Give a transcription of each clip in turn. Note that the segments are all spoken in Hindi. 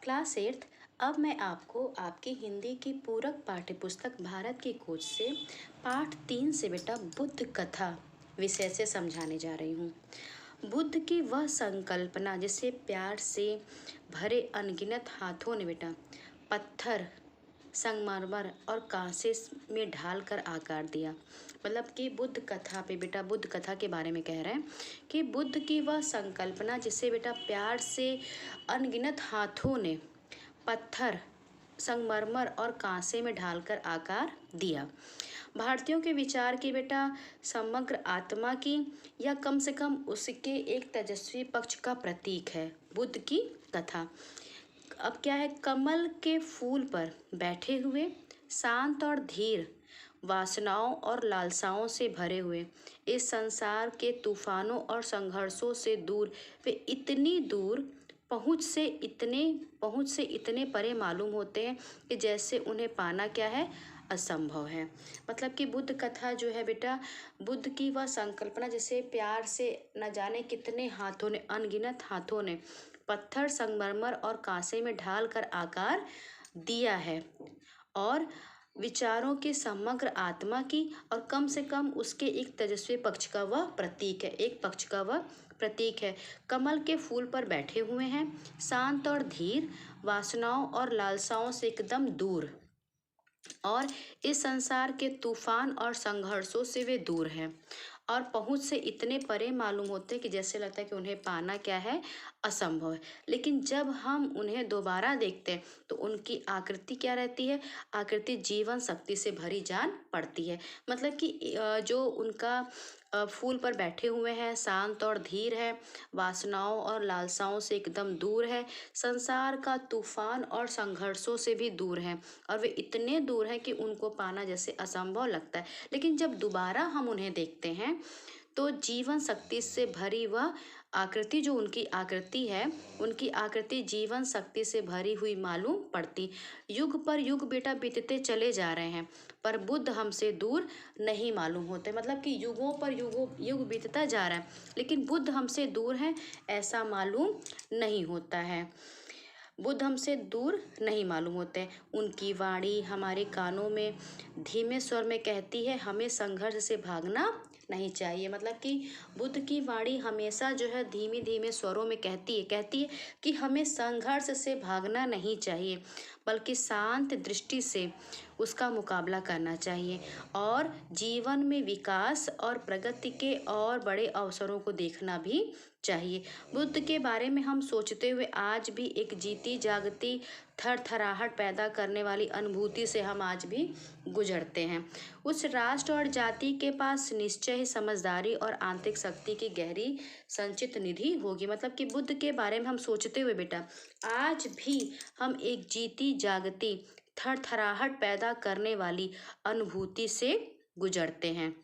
Class eighth. अब मैं आपको आपकी हिंदी की पूरक पाठ्यपुस्तक भारत की खोज से पाठ 3 से बेटा बुद्ध कथा विषय से समझाने जा रही हूँ। बुद्ध की वह संकल्पना जिसे प्यार से भरे अनगिनत हाथों ने बेटा पत्थर, संगमरमर और कांसे में ढाल कर आकार दिया। मतलब कि बुद्ध कथा पे बेटा बुद्ध कथा के बारे में कह रहे हैं कि बुद्ध की वह संकल्पना जिसे बेटा प्यार से अनगिनत हाथों ने पत्थर, संगमरमर और कांसे में ढालकर आकार दिया। भारतीयों के विचार की बेटा समग्र आत्मा की या कम से कम उसके एक तेजस्वी पक्ष का प्रतीक है बुद्ध की कथा। अब क्या है, कमल के फूल पर बैठे हुए, शांत और धीर, वासनाओं और लालसाओं से भरे हुए, इस संसार के तूफानों और संघर्षों से दूर, वे इतनी दूर पहुँच से इतने परे मालूम होते हैं कि जैसे उन्हें पाना क्या है, असंभव है। मतलब कि बुद्ध कथा जो है बेटा बुद्ध की वह संकल्पना जिसे प्यार से न जाने कितने हाथों ने, अनगिनत हाथों ने पत्थर, संगमरमर और कांसे में ढाल कर आकार दिया है और विचारों की समग्र आत्मा की और कम से कम उसके एक तेजस्वी पक्ष का वह प्रतीक है, एक पक्ष का वह प्रतीक है। कमल के फूल पर बैठे हुए हैं, शांत और धीर, वासनाओं और लालसाओं से एकदम दूर, और इस संसार के तूफान और संघर्षों से वे दूर हैं और पहुंच से इतने परे मालूम होते हैं कि जैसे लगता है कि उन्हें पाना क्या है, असंभव है। लेकिन जब हम उन्हें दोबारा देखते हैं तो उनकी आकृति क्या रहती है, आकृति जीवन शक्ति से भरी जान पड़ती है। मतलब कि जो उनका फूल पर बैठे हुए हैं, शांत और धीर है, वासनाओं और लालसाओं से एकदम दूर है, संसार का तूफान और संघर्षों से भी दूर हैं और वे इतने दूर हैं कि उनको पाना जैसे असंभव लगता है। लेकिन जब दोबारा हम उन्हें देखते हैं तो जीवन शक्ति से भरी वह आकृति, जो उनकी आकृति है, उनकी आकृति जीवन शक्ति से भरी हुई मालूम पड़ती। युग पर युग बेटा बीतते चले जा रहे हैं पर बुद्ध हमसे दूर नहीं मालूम होते। मतलब कि युगों पर युग बीतता जा रहा है लेकिन बुद्ध हमसे दूर है ऐसा मालूम नहीं होता है, बुद्ध हमसे दूर नहीं मालूम होते। उनकी वाणी हमारे कानों में धीमे स्वर में कहती है, हमें संघर्ष से भागना नहीं चाहिए। मतलब कि बुद्ध की वाणी हमेशा जो है धीमे धीमे स्वरों में कहती है कि हमें संघर्ष से भागना नहीं चाहिए बल्कि शांत दृष्टि से उसका मुकाबला करना चाहिए और जीवन में विकास और प्रगति के और बड़े अवसरों को देखना भी चाहिए। बुद्ध के बारे में हम सोचते हुए आज भी एक जीती जागती थरथराहट पैदा करने वाली अनुभूति से हम आज भी गुजरते हैं। उस राष्ट्र और जाति के पास निश्चय ही समझदारी और आंतरिक शक्ति की गहरी संचित निधि होगी। मतलब कि बुद्ध के बारे में हम सोचते हुए बेटा आज भी हम एक जीती जागती थरथराहट पैदा करने वाली अनुभूति से गुजरते हैं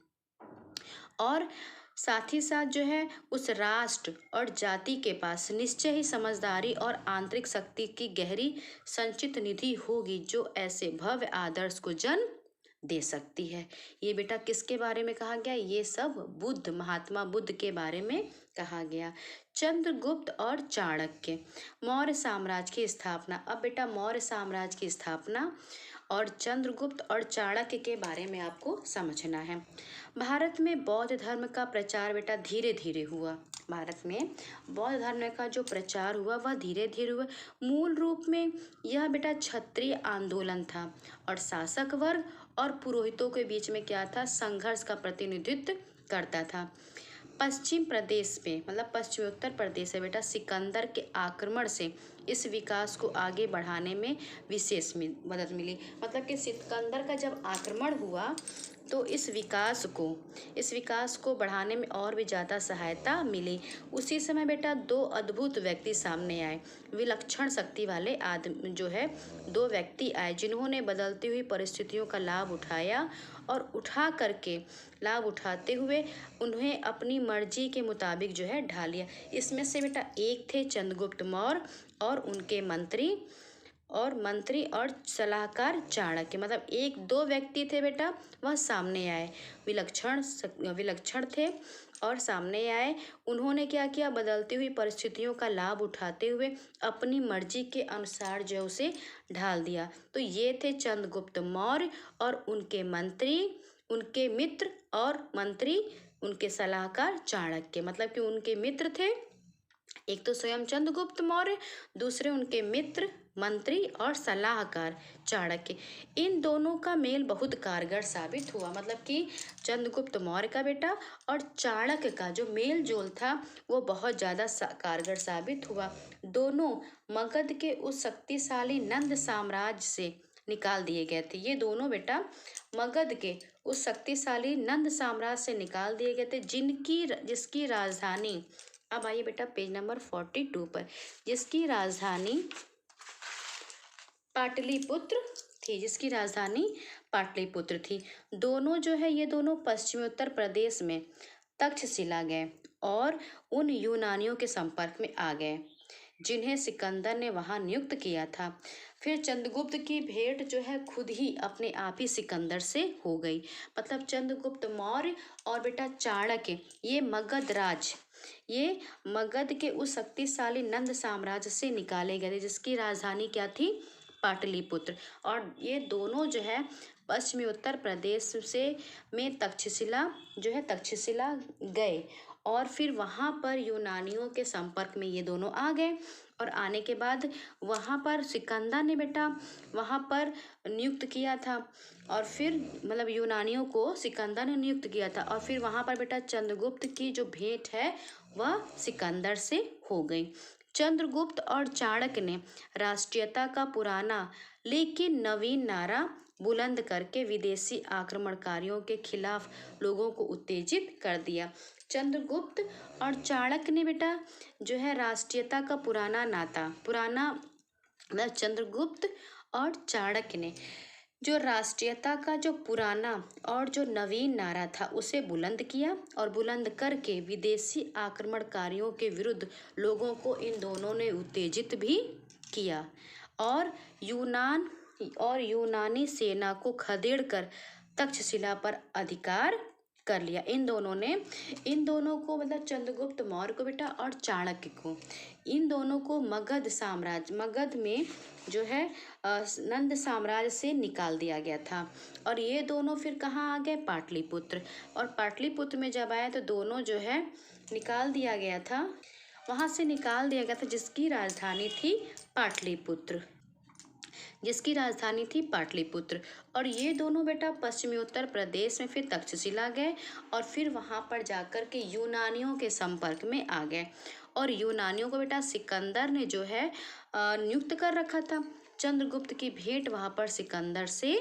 और साथ ही साथ जो है उस राष्ट्र और जाति के पास निश्चय ही समझदारी और आंतरिक शक्ति की गहरी संचित निधि होगी जो ऐसे भव्य आदर्श को जन्म दे सकती है। ये बेटा किसके बारे में कहा गया, ये सब बुद्ध, महात्मा बुद्ध के बारे में कहा गया। चंद्रगुप्त और चाणक्य, मौर्य साम्राज्य की स्थापना। अब बेटा मौर्य साम्राज्य की स्थापना और चंद्रगुप्त और चाणक्य के बारे में आपको समझना है। भारत में बौद्ध धर्म का प्रचार बेटा धीरे धीरे हुआ। भारत में बौद्ध धर्म का जो प्रचार हुआ वह धीरे धीरे हुआ। मूल रूप में यह बेटा क्षत्रिय आंदोलन था और शासक वर्ग और पुरोहितों के बीच में क्या था, संघर्ष का प्रतिनिधित्व करता था। पश्चिम प्रदेश में मतलब पश्चिमोत्तर प्रदेश है बेटा सिकंदर के आक्रमण से इस विकास को आगे बढ़ाने में विशेष मदद मिली। मतलब कि सिकंदर का जब आक्रमण हुआ तो इस विकास को बढ़ाने में और भी ज़्यादा सहायता मिली। उसी समय बेटा दो अद्भुत व्यक्ति सामने आए, विलक्षण शक्ति वाले आदमी जो है दो व्यक्ति आए जिन्होंने बदलती हुई परिस्थितियों का लाभ उठाया और लाभ उठाते हुए उन्हें अपनी मर्जी के मुताबिक जो है ढाल लिया। इसमें से बेटा एक थे चंद्रगुप्त मौर्य और उनके मंत्री और मंत्री और सलाहकार चाणक्य, मतलब एक दो व्यक्ति थे बेटा, वह सामने आए, विलक्षण थे और सामने आए। उन्होंने क्या किया, बदलती हुई परिस्थितियों का लाभ उठाते हुए अपनी मर्जी के अनुसार जो उसे ढाल दिया। तो ये थे चंद्रगुप्त मौर्य और उनके मंत्री, उनके मित्र और मंत्री, उनके सलाहकार चाणक्य। मतलब कि उनके मित्र थे, एक तो स्वयं चंद्रगुप्त मौर्य, दूसरे उनके मित्र, मंत्री और सलाहकार चाणक्य। इन दोनों का मेल बहुत कारगर साबित हुआ। मतलब कि चंद्रगुप्त मौर्य का बेटा और चाणक्य का जो मेल जोल था वो बहुत ज़्यादा कारगर साबित हुआ। दोनों मगध के उस शक्तिशाली नंद साम्राज्य से निकाल दिए गए थे। ये दोनों बेटा मगध के उस शक्तिशाली नंद साम्राज्य से निकाल दिए गए थे, जिसकी राजधानी, अब आइए बेटा पेज नंबर 42 पर, जिसकी राजधानी पाटलिपुत्र थी, जिसकी राजधानी पाटलिपुत्र थी। दोनों जो है, ये दोनों पश्चिमी उत्तर प्रदेश में तक्षशिला गए और उन यूनानियों के संपर्क में आ गए जिन्हें सिकंदर ने वहां नियुक्त किया था। फिर चंद्रगुप्त की भेंट जो है खुद ही अपने आप ही सिकंदर से हो गई। मतलब चंद्रगुप्त मौर्य और बेटा चाणक्य, ये मगध के उस शक्तिशाली नंद साम्राज्य से निकाले गए, जिसकी राजधानी क्या थी, पाटलिपुत्र। और ये दोनों जो है पश्चिमी उत्तर प्रदेश में तक्षशिला गए और फिर वहाँ पर यूनानियों के संपर्क में ये दोनों आ गए। और आने के बाद वहाँ पर सिकंदर ने बेटा वहाँ पर नियुक्त किया था, और फिर मतलब यूनानियों को सिकंदर ने नियुक्त किया था। और फिर वहाँ पर बेटा चंद्रगुप्त की जो भेंट है वह सिकंदर से हो गई। चंद्रगुप्त और चाणक्य ने राष्ट्रीयता का पुराना लेकिन नवीन नारा बुलंद करके विदेशी आक्रमणकारियों के खिलाफ लोगों को उत्तेजित कर दिया। चंद्रगुप्त और चाणक्य ने बेटा जो है राष्ट्रीयता का मतलब चंद्रगुप्त और चाणक्य ने जो राष्ट्रीयता का जो पुराना और जो नवीन नारा था उसे बुलंद किया, और बुलंद करके विदेशी आक्रमणकारियों के विरुद्ध लोगों को इन दोनों ने उत्तेजित भी किया और यूनानी सेना को खदेड़कर तक्षशिला पर अधिकार कर लिया। इन दोनों को मतलब चंद्रगुप्त मौर्य को बेटा और चाणक्य को, इन दोनों को मगध में जो है नंद साम्राज्य से निकाल दिया गया था। और ये दोनों फिर कहाँ आ गए, पाटलिपुत्र। और पाटलिपुत्र में जब आए तो दोनों जो है निकाल दिया गया था, वहाँ से निकाल दिया गया था, जिसकी राजधानी थी पाटलिपुत्र। और ये दोनों बेटा पश्चिमी उत्तर प्रदेश में फिर तक्षशिला गए और फिर वहाँ पर जाकर के यूनानियों के संपर्क में आ गए। और यूनानियों को बेटा सिकंदर ने जो है नियुक्त कर रखा था। चंद्रगुप्त की भेंट वहाँ पर सिकंदर से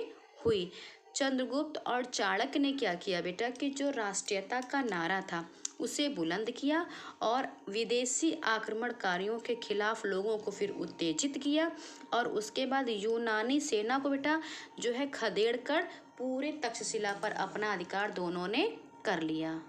हुई। चंद्रगुप्त और चाणक्य ने क्या किया बेटा कि जो राष्ट्रीयता का नारा था उसे बुलंद किया और विदेशी आक्रमणकारियों के खिलाफ लोगों को फिर उत्तेजित किया। और उसके बाद यूनानी सेना को बेटा जो है खदेड़ कर पूरे तक्षशिला पर अपना अधिकार दोनों ने कर लिया।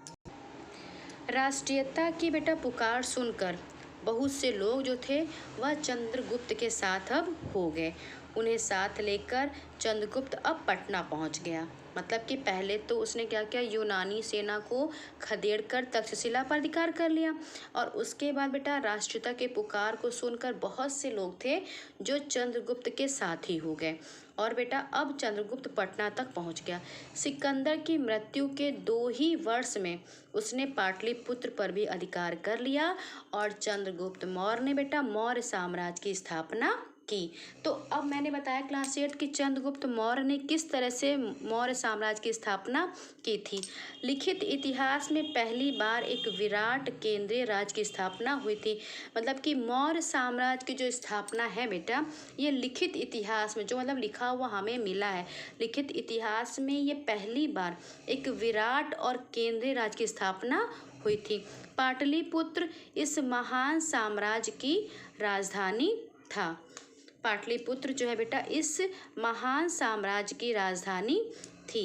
राष्ट्रीयता की बेटा पुकार सुनकर बहुत से लोग जो थे वह चंद्रगुप्त के साथ अब हो गए। उन्हें साथ लेकर चंद्रगुप्त अब पटना पहुंच गया। मतलब कि पहले तो उसने क्या किया, यूनानी सेना को खदेड़कर तक्षशिला पर अधिकार कर लिया, और उसके बाद बेटा राष्ट्रीयता के पुकार को सुनकर बहुत से लोग थे जो चंद्रगुप्त के साथ ही हो गए। और बेटा अब चंद्रगुप्त पटना तक पहुंच गया। सिकंदर की मृत्यु के 2 ही वर्ष में उसने पाटलिपुत्र पर भी अधिकार कर लिया और चंद्रगुप्त मौर्य ने बेटा मौर्य साम्राज्य की स्थापना की। तो अब मैंने बताया क्लास 8 कि चंद्रगुप्त मौर्य ने किस तरह से मौर्य साम्राज्य की स्थापना की थी। लिखित इतिहास में पहली बार एक विराट केंद्रीय राज्य की स्थापना हुई थी। मतलब कि मौर्य साम्राज्य की जो स्थापना है बेटा, ये लिखित इतिहास में जो मतलब लिखा हुआ हमें मिला है, लिखित इतिहास में ये पहली बार एक विराट और केंद्रीय राज्य की स्थापना हुई थी। पाटलिपुत्र इस महान साम्राज्य की राजधानी था। पाटलिपुत्र जो है बेटा इस महान साम्राज्य की राजधानी थी।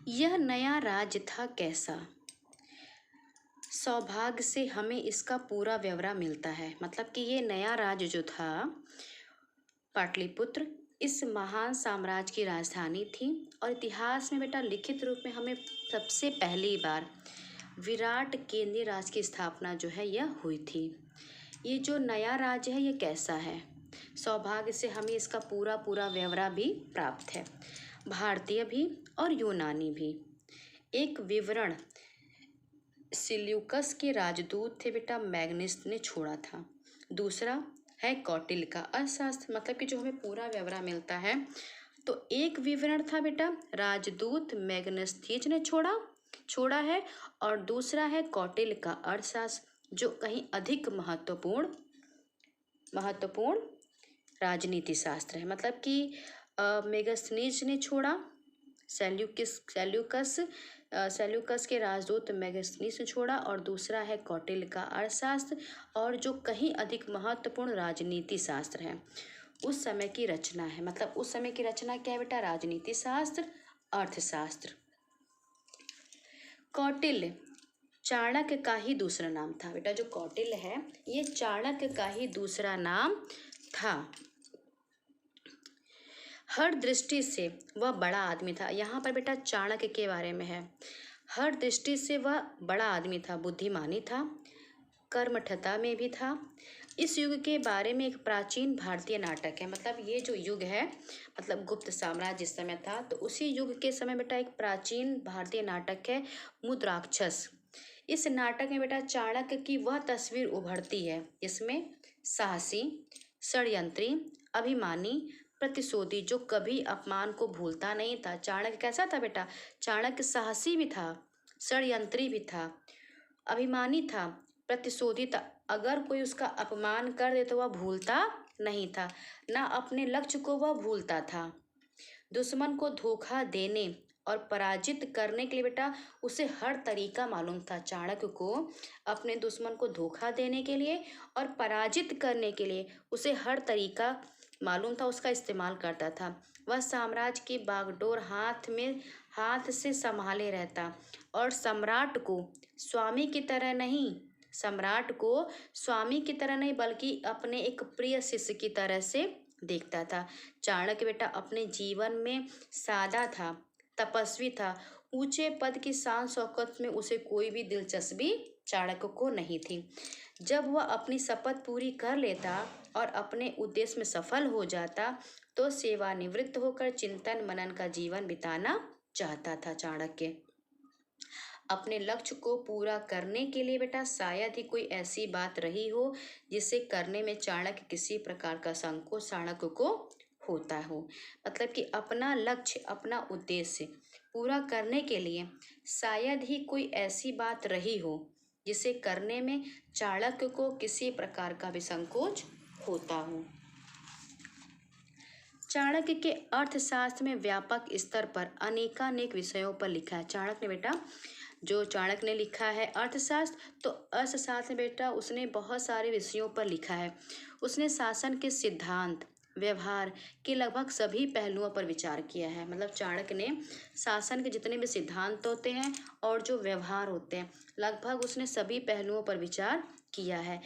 यह नया राज्य था कैसा? सौभाग्य से हमें इसका पूरा ब्यौरा मिलता है। मतलब कि ये नया राज्य जो था पाटलिपुत्र, इस महान साम्राज्य की राजधानी थी और इतिहास में बेटा लिखित रूप में हमें सबसे पहली बार विराट केंद्रीय राज्य की स्थापना जो है यह हुई थी। ये जो नया राज्य है ये कैसा है, सौभाग्य से हमें इसका पूरा पूरा ब्यौरा भी प्राप्त है, भारतीय भी और यूनानी भी। एक विवरण सिल्यूकस के राजदूत थे बेटा मैग्निस ने छोड़ा था। दूसरा है कौटिल्य का अर्थशास्त्र, मतलब कि जो हमें पूरा ब्यौरा मिलता है। तो एक विवरण था बेटा राजदूत मैग्नेस्थीज ने छोड़ा है, और दूसरा है कौटिल्य का अर्थशास्त्र जो कहीं अधिक महत्वपूर्ण राजनीति शास्त्र है। मतलब कि मेगास्थनीज ने छोड़ा, सेल्यूकस के राजदूत मेगास्थनीज ने छोड़ा, और दूसरा है कौटिल्य का अर्थशास्त्र और जो कहीं अधिक महत्वपूर्ण राजनीति शास्त्र है। उस समय की रचना है, मतलब उस समय की रचना क्या है बेटा, राजनीति शास्त्र, अर्थशास्त्र। कौटिल्य चाणक्य का ही दूसरा नाम था बेटा, जो कौटिल्य है ये चाणक्य का ही दूसरा नाम था। हर दृष्टि से वह बड़ा आदमी था। यहाँ पर बेटा चाणक्य के बारे में है। हर दृष्टि से वह बड़ा आदमी था, बुद्धिमानी था, कर्मठता में भी था। इस युग के बारे में एक प्राचीन भारतीय नाटक है। मतलब ये जो युग है, मतलब गुप्त साम्राज्य जिस समय था, तो उसी युग के समय बेटा एक प्राचीन भारतीय नाटक है मुद्राक्षस। इस नाटक में बेटा चाणक्य की वह तस्वीर उभरती है जिसमें साहसी, षड्यंत्री, अभिमानी, प्रतिशोधी, जो कभी अपमान को भूलता नहीं था। चाणक्य कैसा था बेटा, चाणक्य साहसी भी था, षड्यंत्री भी था, अभिमानी था, प्रतिशोधी था। अगर कोई उसका अपमान कर दे तो वह भूलता नहीं था, ना अपने लक्ष्य को वह भूलता था। दुश्मन को धोखा देने और पराजित करने के लिए बेटा उसे हर तरीका मालूम था। चाणक्य को अपने दुश्मन को धोखा देने के लिए और पराजित करने के लिए उसे हर तरीका मालूम था, उसका इस्तेमाल करता था। वह साम्राज्य की बागडोर हाथ से संभाले रहता और सम्राट को स्वामी की तरह नहीं बल्कि अपने एक प्रिय शिष्य की तरह से देखता था। चाणक्य बेटा अपने जीवन में सादा था, तपस्वी था, ऊंचे पद की शान शौकत में उसे कोई भी दिलचस्पी चाणक्य को नहीं थी। जब वह अपनी शपथ पूरी कर लेता और अपने उद्देश्य में सफल हो जाता तो सेवानिवृत्त होकर चिंतन मनन का जीवन बिताना चाहता था। चाणक्य अपने लक्ष्य को पूरा करने के लिए बेटा शायद ही कोई ऐसी बात रही हो जिसे करने में चाणक्य किसी प्रकार का संकोच चाणक्य को होता हो। मतलब कि अपना लक्ष्य, अपना उद्देश्य पूरा करने के लिए शायद ही कोई ऐसी बात रही हो जिसे करने में चाणक्य को किसी प्रकार का भी संकोच होता हो। चाणक्य के अर्थशास्त्र में व्यापक स्तर पर अनेकानेक विषयों पर लिखा है। चाणक्य ने लिखा है अर्थशास्त्र, तो अर्थशास्त्र में बेटा उसने बहुत सारे विषयों पर लिखा है। उसने शासन के सिद्धांत, व्यवहार के लगभग सभी पहलुओं पर विचार किया है। मतलब चाणक्य ने शासन के जितने भी सिद्धांत होते हैं और जो व्यवहार होते हैं लगभग उसने सभी पहलुओं पर विचार किया है।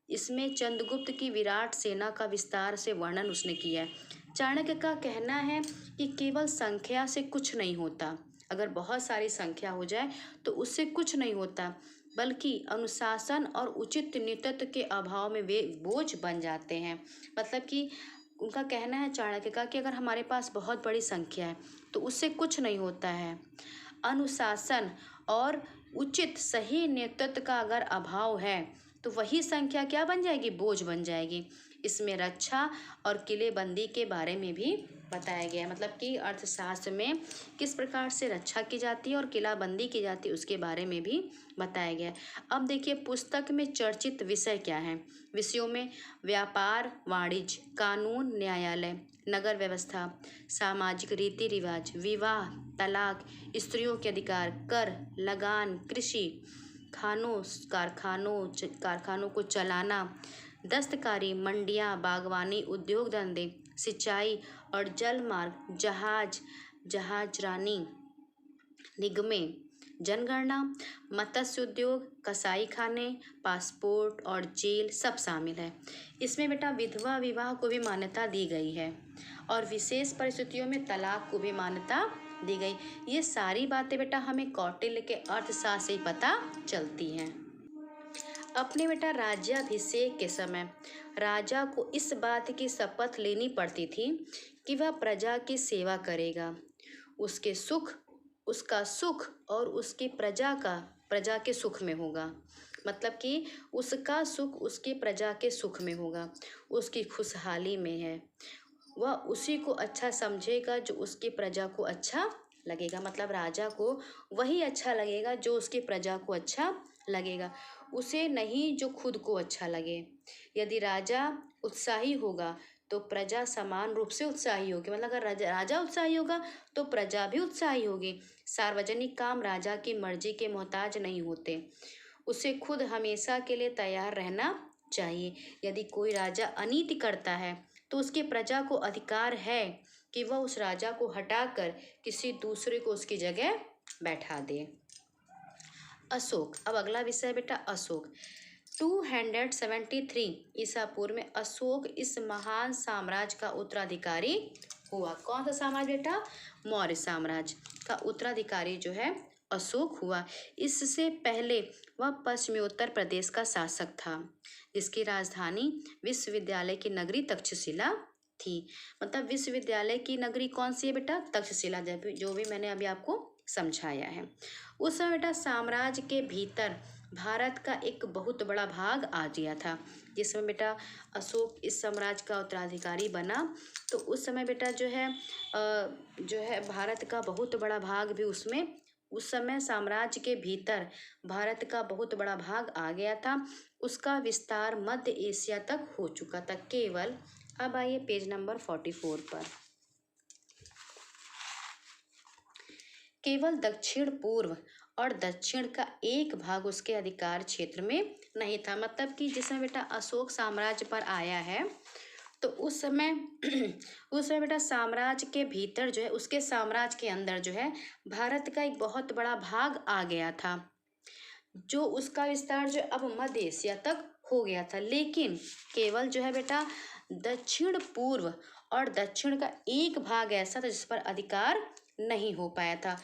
इसमें चंद्रगुप्त की विराट सेना का विस्तार से वर्णन उसने किया है। चाणक्य का कहना है कि केवल संख्या से कुछ नहीं होता, अगर बहुत सारी संख्या हो जाए तो उससे कुछ नहीं होता, बल्कि अनुशासन और उचित नेतृत्व के अभाव में वे बोझ बन जाते हैं। मतलब कि उनका कहना है चाणक्य का कि अगर हमारे पास बहुत बड़ी संख्या है तो उससे कुछ नहीं होता है, अनुशासन और उचित सही नेतृत्व का अगर अभाव है तो वही संख्या क्या बन जाएगी, बोझ बन जाएगी। इसमें रक्षा और किलेबंदी के बारे में भी बताया गया है। मतलब कि अर्थशास्त्र में किस प्रकार से रक्षा की जाती है और किलाबंदी की जाती है उसके बारे में भी बताया गया है। अब देखिए पुस्तक में चर्चित विषय क्या है। विषयों में व्यापार, वाणिज्य, कानून, न्यायालय, नगर व्यवस्था, सामाजिक रीति रिवाज, विवाह, तलाक, स्त्रियों के अधिकार, कर, लगान, कृषि, कारखानों को चलाना, दस्तकारी, मंडियाँ, बागवानी, उद्योग धंधे, सिंचाई और जल मार्ग, जहाजरानी, निगमें, जनगणना, मत्स्य उद्योग, कसाई खाने, पासपोर्ट और जेल सब शामिल है। इसमें बेटा विधवा विवाह को भी मान्यता दी गई है और विशेष परिस्थितियों में तलाक को भी मान्यता दी गई। ये सारी बातें बेटा हमें कौटिल्य के अर्थशास्त्र से ही पता चलती हैं। अपने बेटा राज्याभिषेक के समय राजा को इस बात की शपथ लेनी पड़ती थी कि वह प्रजा की सेवा करेगा, उसका सुख और उसकी प्रजा के सुख में होगा। मतलब कि उसका सुख उसकी प्रजा के सुख में होगा, उसकी खुशहाली में है। वह उसी को अच्छा समझेगा जो उसकी प्रजा को अच्छा लगेगा। मतलब राजा को वही अच्छा लगेगा जो उसकी प्रजा को अच्छा लगेगा, उसे नहीं जो खुद को अच्छा लगे। यदि राजा उत्साही होगा तो प्रजा समान रूप से उत्साही होगी। मतलब अगर राजा उत्साही होगा तो प्रजा भी उत्साही होगी। सार्वजनिक काम राजा की मर्जी के मोहताज नहीं होते, उसे खुद हमेशा के लिए तैयार रहना चाहिए। यदि कोई राजा अनीति करता है तो उसकी प्रजा को अधिकार है कि वह उस राजा को हटाकर किसी दूसरे को उसकी जगह बैठा दे। अशोक। अब अगला विषय बेटा अशोक। 273 ईसा पूर्व में अशोक इस महान साम्राज्य का उत्तराधिकारी हुआ। कौन सा साम्राज्य बेटा? मौर्य साम्राज्य का उत्तराधिकारी जो है अशोक हुआ। इससे पहले वह पश्चिमी उत्तर प्रदेश का शासक था, जिसकी राजधानी विश्वविद्यालय की नगरी तक्षशिला थी। मतलब विश्वविद्यालय की नगरी कौन सी है बेटा? तक्षशिला, जो भी मैंने अभी आपको समझाया है। उस समय बेटा साम्राज्य के भीतर भारत का एक बहुत बड़ा भाग आ गया था। जिस समय बेटा अशोक इस साम्राज्य का उत्तराधिकारी बना तो उस समय बेटा जो है भारत का बहुत बड़ा भाग भी उसमें, उस समय साम्राज्य के भीतर भारत का बहुत बड़ा भाग आ गया था। उसका विस्तार मध्य एशिया तक हो चुका था केवल। अब आइए पेज नंबर 44 पर। केवल दक्षिण पूर्व और दक्षिण का एक भाग उसके अधिकार क्षेत्र में नहीं था। मतलब कि जिस समय बेटा अशोक साम्राज्य पर आया है तो उस समय बेटा साम्राज्य के भीतर जो है, उसके साम्राज्य के अंदर जो है भारत का एक बहुत बड़ा भाग आ गया था, जो उसका विस्तार जो अब मध्य एशिया तक हो गया था। लेकिन केवल जो है बेटा दक्षिण पूर्व और दक्षिण का एक भाग ऐसा था जिस पर अधिकार नहीं हो पाया था।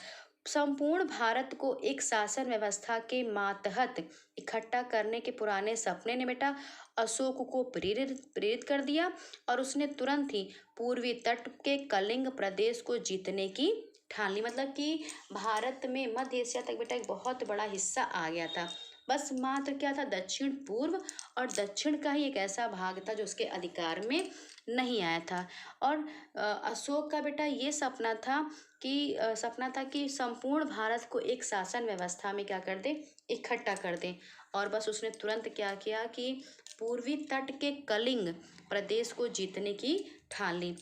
संपूर्ण भारत को एक शासन व्यवस्था के मातहत इकट्ठा करने के पुराने सपने ने बेटा अशोक को प्रेरित कर दिया और उसने तुरंत ही पूर्वी तट के कलिंग प्रदेश को जीतने की ठान ली। मतलब कि भारत में मध्य एशिया तक बेटा एक बहुत बड़ा हिस्सा आ गया था। बस मात्र क्या था, दक्षिण पूर्व और दक्षिण का ही एक ऐसा भाग था जो उसके अधिकार में नहीं आया था। और अशोक का बेटा ये सपना था कि संपूर्ण भारत को एक शासन व्यवस्था में क्या कर दे, इकट्ठा कर दे। और बस उसने तुरंत क्या किया कि पूर्वी तट के कलिंग प्रदेश को जीतने की ठान ली।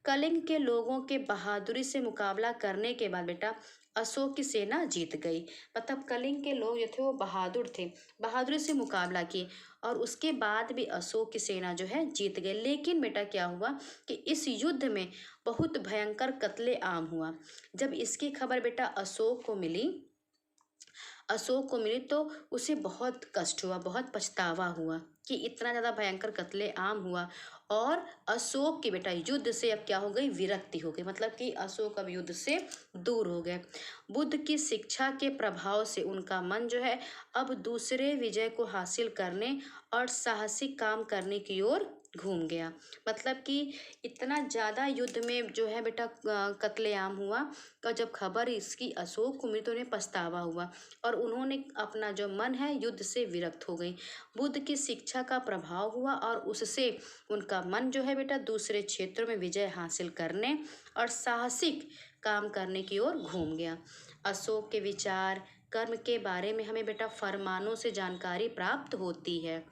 कलिंग के लोगों के बहादुरी से मुकाबला करने के बाद बेटा अशोक की सेना जीत गई। मतलब कलिंग के लोग जो थे वो बहादुर थे, बहादुरी से मुकाबला किए और उसके बाद भी अशोक की सेना जो है जीत गई। लेकिन बेटा क्या हुआ कि इस युद्ध में बहुत भयंकर कत्ले आम हुआ। जब इसकी खबर बेटा अशोक को मिली तो उसे बहुत कष्ट हुआ, बहुत पछतावा हुआ कि इतना ज़्यादा भयंकर कत्ले आम हुआ। और अशोक की बेटा युद्ध से अब क्या हो गई, विरक्ति हो गई। मतलब कि अशोक अब युद्ध से दूर हो गए। बुद्ध की शिक्षा के प्रभाव से उनका मन जो है अब दूसरे विजय को हासिल करने और साहसिक काम करने की ओर घूम गया। मतलब कि इतना ज़्यादा युद्ध में जो है बेटा कत्लेआम हुआ और जब खबर इसकी अशोक को मिली तो उन्हें पछतावा हुआ और उन्होंने अपना जो मन है युद्ध से विरक्त हो गई। बुद्ध की शिक्षा का प्रभाव हुआ और उससे उनका मन जो है बेटा दूसरे क्षेत्रों में विजय हासिल करने और साहसिक काम करने की ओर घूम गया। अशोक के विचार कर्म के बारे में हमें बेटा फरमानों से जानकारी प्राप्त होती है।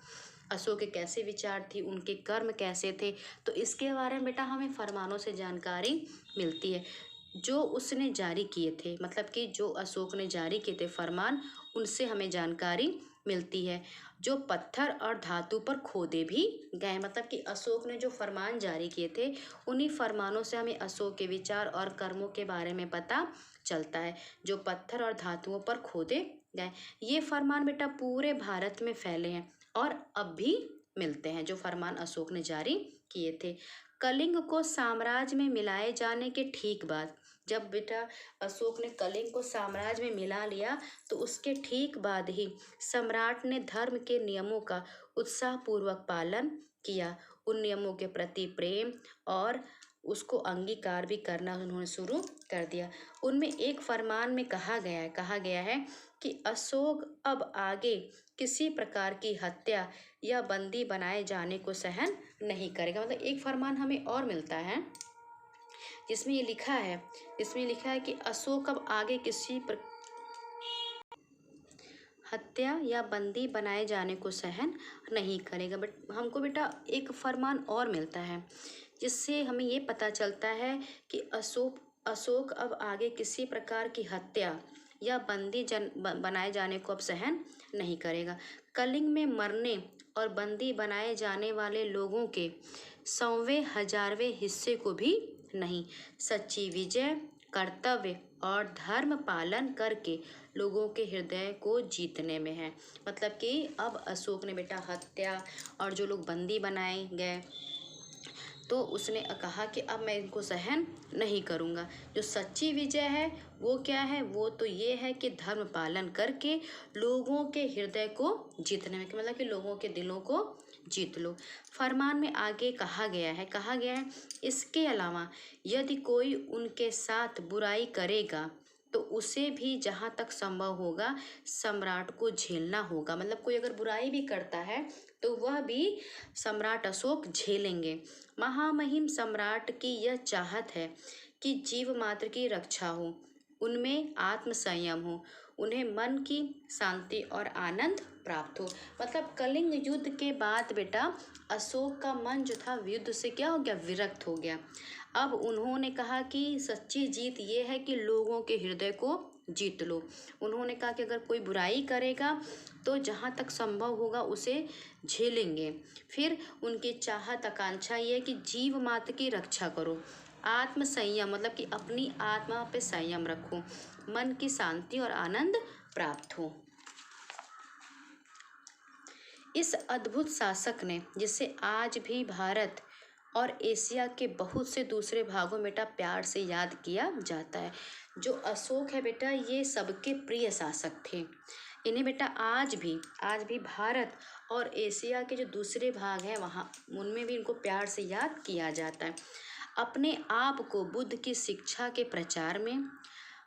अशोक के कैसे विचार थी, उनके कर्म कैसे थे, तो इसके बारे में बेटा हमें फरमानों से जानकारी मिलती है जो उसने जारी किए थे। मतलब कि जो अशोक ने जारी किए थे फरमान, उनसे हमें जानकारी मिलती है। जो पत्थर और धातु पर खोदे भी गए। मतलब कि अशोक ने जो फरमान जारी किए थे, उन्हीं फरमानों से हमें अशोक के विचार और कर्मों के बारे में पता चलता है, जो पत्थर और धातुओं पर खोदे गए। ये फरमान बेटा पूरे भारत में फैले हैं और अब भी मिलते हैं, जो फरमान अशोक ने जारी किए थे। कलिंग को साम्राज्य में मिलाए जाने के ठीक बाद, जब बेटा अशोक ने कलिंग को साम्राज्य में मिला लिया, तो उसके ठीक बाद ही सम्राट ने धर्म के नियमों का उत्साहपूर्वक पालन किया। उन नियमों के प्रति प्रेम और उसको अंगीकार भी करना उन्होंने शुरू कर दिया। उनमें एक फरमान में कहा गया है कि अशोक अब आगे किसी प्रकार की हत्या या बंदी बनाए जाने को सहन नहीं करेगा। मतलब एक फरमान हमें और मिलता है जिसमें ये लिखा है कि अशोक अब आगे किसी हत्या या बंदी बनाए जाने को सहन नहीं करेगा। बट हमको बेटा एक फरमान और मिलता है जिससे हमें ये पता चलता है कि अशोक अब आगे किसी प्रकार की हत्या या बनाए जाने को अब सहन नहीं करेगा। कलिंग में मरने और बंदी बनाए जाने वाले लोगों के 100वें 1000वें हिस्से को भी नहीं। सच्ची विजय, कर्तव्य और धर्म पालन करके लोगों के हृदय को जीतने में है। मतलब कि अब अशोक ने बेटा हत्या और जो लोग बंदी बनाए गए, तो उसने कहा कि अब मैं इनको सहन नहीं करूँगा। जो सच्ची विजय है वो क्या है? वो तो ये है कि धर्म पालन करके लोगों के हृदय को जीतने में, मतलब कि लोगों के दिलों को जीत लो। फरमान में आगे कहा गया है इसके अलावा यदि कोई उनके साथ बुराई करेगा तो उसे भी जहाँ तक संभव होगा सम्राट को झेलना होगा। मतलब कोई अगर बुराई भी करता है तो वह भी सम्राट अशोक झेलेंगे। महामहिम सम्राट की यह चाहत है कि जीव मात्र की रक्षा हो, उनमें आत्म संयम हो, उन्हें मन की शांति और आनंद प्राप्त हो। मतलब कलिंग युद्ध के बाद बेटा अशोक का मन जो था युद्ध से क्या हो गया? विरक्त हो गया। अब उन्होंने कहा कि सच्ची जीत ये है कि लोगों के हृदय को जीत लो। उन्होंने कहा कि अगर कोई बुराई करेगा तो जहाँ तक संभव होगा उसे झेलेंगे। फिर उनकी चाहत आकांक्षा ये है कि जीव मात्र की रक्षा करो, आत्म संयम मतलब कि अपनी आत्मा पे संयम रखो, मन की शांति और आनंद प्राप्त हो। इस अद्भुत शासक ने, जिसे आज भी भारत और एशिया के बहुत से दूसरे भागों में बेटा प्यार से याद किया जाता है। जो अशोक है बेटा ये सबके प्रिय शासक थे। इन्हें बेटा आज भी भारत और एशिया के जो दूसरे भाग हैं वहाँ उनमें भी इनको प्यार से याद किया जाता है। अपने आप को बुद्ध की शिक्षा के प्रचार में,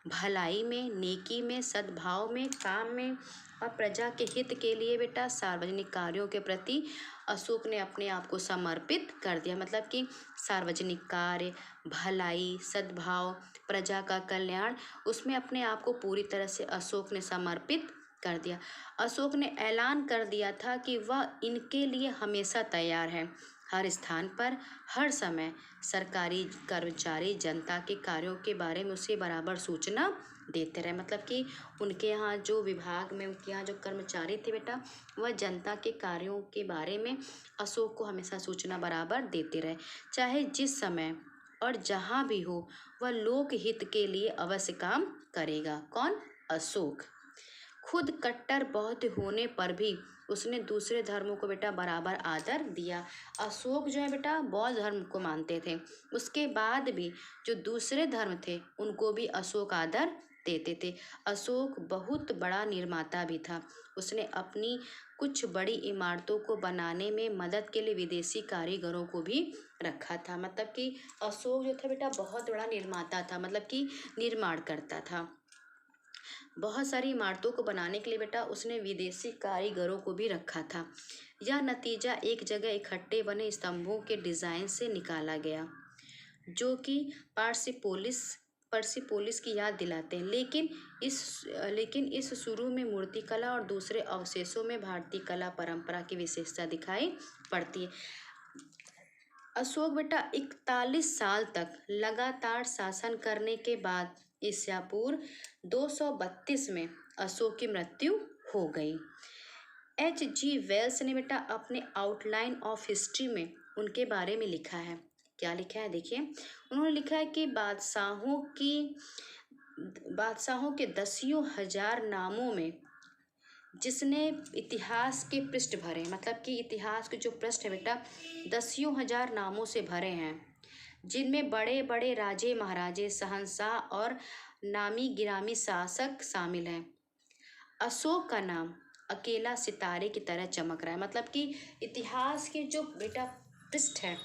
भलाई में, नेकी में, सद्भाव में, काम में और प्रजा के हित के लिए बेटा सार्वजनिक कार्यों के प्रति अशोक ने अपने आप को समर्पित कर दिया। मतलब कि सार्वजनिक कार्य, भलाई, सद्भाव, प्रजा का कल्याण, उसमें अपने आप को पूरी तरह से अशोक ने समर्पित कर दिया। अशोक ने ऐलान कर दिया था कि वह इनके लिए हमेशा तैयार है। हर स्थान पर, हर समय सरकारी कर्मचारी जनता के कार्यों के बारे में उसे बराबर सूचना देते रहे। मतलब कि उनके यहाँ जो विभाग में उनके यहाँ जो कर्मचारी थे बेटा वह जनता के कार्यों के बारे में अशोक को हमेशा सूचना बराबर देते रहे। चाहे जिस समय और जहाँ भी हो वह लोक हित के लिए अवश्य काम करेगा। कौन? अशोक। खुद कट्टर बौद्ध होने पर भी उसने दूसरे धर्मों को बेटा बराबर आदर दिया। अशोक जो है बेटा बौद्ध धर्म को मानते थे, उसके बाद भी जो दूसरे धर्म थे उनको भी अशोक आदर देते थे। अशोक बहुत बड़ा निर्माता भी था। उसने अपनी कुछ बड़ी इमारतों को बनाने में मदद के लिए विदेशी कारीगरों को भी रखा था। मतलब कि अशोक जो था बेटा बहुत बड़ा निर्माता था, मतलब कि निर्माण करता था। बहुत सारी इमारतों को बनाने के लिए बेटा उसने विदेशी कारीगरों को भी रखा था। यह नतीजा एक जगह इकट्ठे बने स्तंभों के डिजाइन से निकाला गया जो कि पर्सिपोलिस की याद दिलाते हैं। लेकिन इस शुरू में मूर्तिकला और दूसरे अवशेषों में भारतीय कला परंपरा की विशेषता दिखाई पड़ती है। अशोक बेटा 41 साल तक लगातार शासन करने के बाद ईसा पूर्व 232 में अशोक की मृत्यु हो गई। H.G. वेल्स ने बेटा अपने आउटलाइन ऑफ हिस्ट्री में उनके बारे में लिखा है। क्या लिखा है देखिए, उन्होंने लिखा है कि बादशाहों के दसियों हजार नामों में जिसने इतिहास के पृष्ठ भरे, मतलब कि इतिहास के जो पृष्ठ है बेटा दसियों हजार नामों से भरे हैं, जिनमें बड़े बड़े राजे महाराजे शहंशाह और नामी गिरामी शासक शामिल हैं। अशोक का नाम अकेला सितारे की तरह चमक रहा है। मतलब कि इतिहास के जो बेटा पृष्ठ है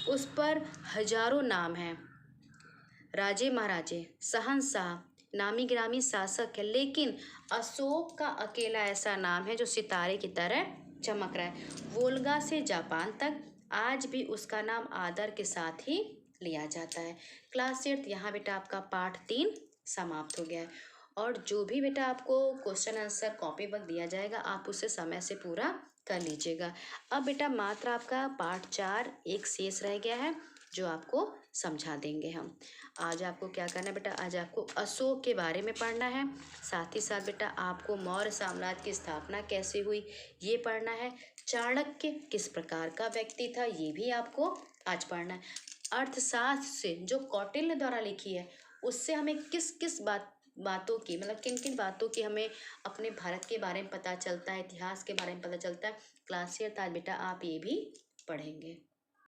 उस पर हजारों नाम हैं, राजे महाराजे शहंशाह नामी गिरामी शासक है, लेकिन अशोक का अकेला ऐसा नाम है जो सितारे की तरह चमक रहा है। वोल्गा से जापान तक आज भी उसका नाम आदर के साथ ही लिया जाता है। क्लास 8 यहाँ बेटा आपका पाठ 3 समाप्त हो गया है। और जो भी बेटा आपको क्वेश्चन आंसर कॉपी वर्क दिया जाएगा आप उसे समय से पूरा कर लीजिएगा। अब बेटा मात्र आपका पाठ 4 एक शेष रह गया है जो आपको समझा देंगे हम। आज आपको क्या करना है बेटा, आज आपको अशोक के बारे में पढ़ना है, साथ ही साथ बेटा आपको मौर्य साम्राज्य की स्थापना कैसे हुई ये पढ़ना है, चाणक्य किस प्रकार का व्यक्ति था ये भी आपको आज पढ़ना है। अर्थशास्त्र से जो कौटिल्य द्वारा लिखी है उससे हमें किस किस बातों की, मतलब किन किन बातों की हमें अपने भारत के बारे में पता चलता है, इतिहास के बारे में पता चलता है। क्लास 8 आज बेटा आप ये भी पढ़ेंगे।